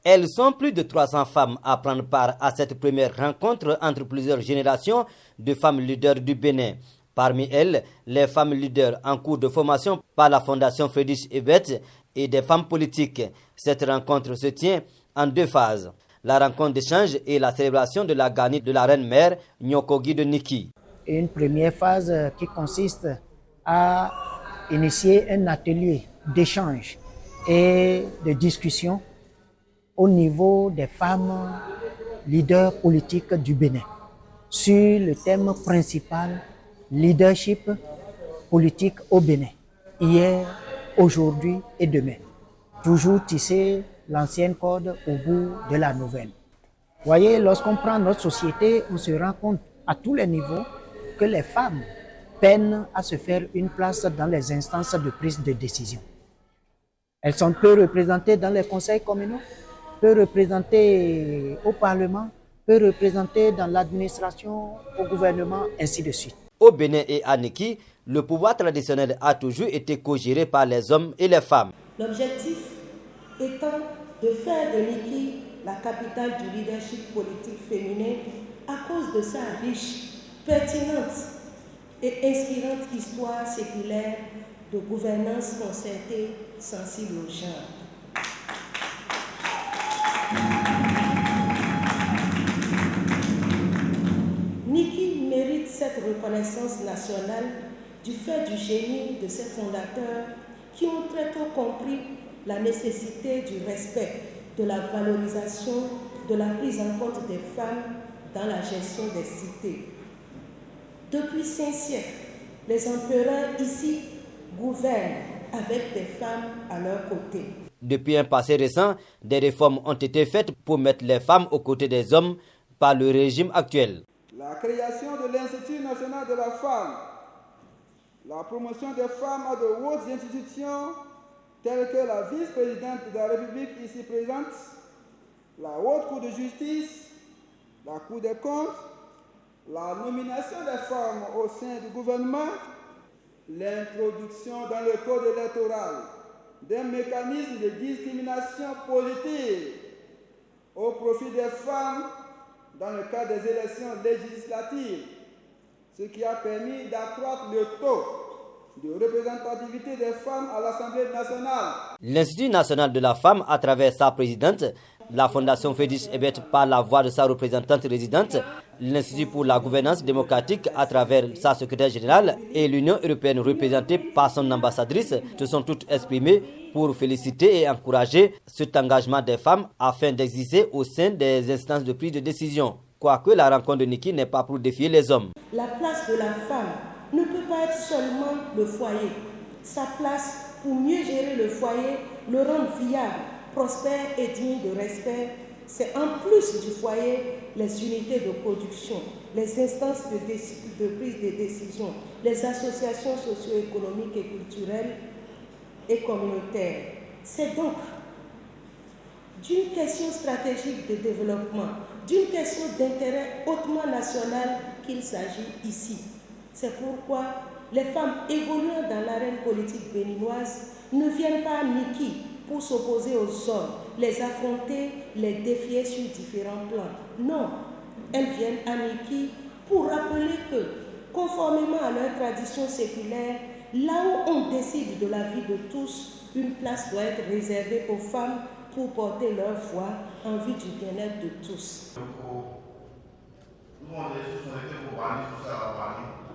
Elles sont plus de 300 femmes à prendre part à cette première rencontre entre plusieurs générations de femmes leaders du Bénin. Parmi elles, les femmes leaders en cours de formation par la Fondation Friedrich Ebert et des femmes politiques. Cette rencontre se tient en 2 phases. La rencontre d'échange et la célébration de la gagnée de la reine-mère Nyokogi de Niki. Une première phase qui consiste à initier un atelier d'échange et de discussion au niveau des femmes leaders politiques du Bénin sur le thème principal leadership politique au Bénin, hier, aujourd'hui et demain. Toujours tisser l'ancienne corde au bout de la nouvelle. Vous voyez, lorsqu'on prend notre société, on se rend compte à tous les niveaux que les femmes peinent à se faire une place dans les instances de prise de décision. Elles sont peu représentées dans les conseils communaux, peu représentées au Parlement, peu représentées dans l'administration, au gouvernement, ainsi de suite. Au Bénin et à Niki, le pouvoir traditionnel a toujours été co-géré par les hommes et les femmes. L'objectif étant de faire de Niki la capitale du leadership politique féminin à cause de sa riche, pertinente et inspirante histoire séculaire de gouvernance concertée sensible au genre. Niki mérite cette reconnaissance nationale du fait du génie de ses fondateurs qui ont très tôt compris la nécessité du respect, de la valorisation, de la prise en compte des femmes dans la gestion des cités. Depuis 5 siècles, les empereurs ici gouvernent avec des femmes à leur côté. Depuis un passé récent, des réformes ont été faites pour mettre les femmes aux côtés des hommes par le régime actuel. La création de l'Institut national de la femme, la promotion des femmes à de hautes institutions telles que la vice-présidente de la République ici présente, la Haute Cour de justice, la Cour des comptes, la nomination des femmes au sein du gouvernement, l'introduction dans le code électoral d'un mécanisme de discrimination positive au profit des femmes dans le cadre des élections législatives, ce qui a permis d'accroître le taux de représentativité des femmes à l'Assemblée nationale. L'Institut national de la femme, à travers sa présidente, la Fondation Friedrich Ebert par la voix de sa représentante résidente, l'Institut pour la gouvernance démocratique à travers sa secrétaire générale et l'Union européenne représentée par son ambassadrice se sont toutes exprimées pour féliciter et encourager cet engagement des femmes afin d'exister au sein des instances de prise de décision. Quoique la rencontre de Niki n'est pas pour défier les hommes. La place de la femme ne peut pas être seulement le foyer. Sa place pour mieux gérer le foyer, le rendre viable, prospère et digne de respect, c'est en plus du foyer les unités de production, les instances de prise de décision, les associations socio-économiques et culturelles et communautaires. C'est donc d'une question stratégique de développement, d'une question d'intérêt hautement national qu'il s'agit ici. C'est pourquoi les femmes évoluant dans l'arène politique béninoise ne viennent pas à Niki pour s'opposer aux hommes, les affronter, les défier sur différents plans. Non, elles viennent à Niki pour rappeler que, conformément à leur tradition séculaire, là où on décide de la vie de tous, une place doit être réservée aux femmes pour porter leur voix en vue du bien-être de tous. Nous, on est tous connectés pour parler tout ça à Paris.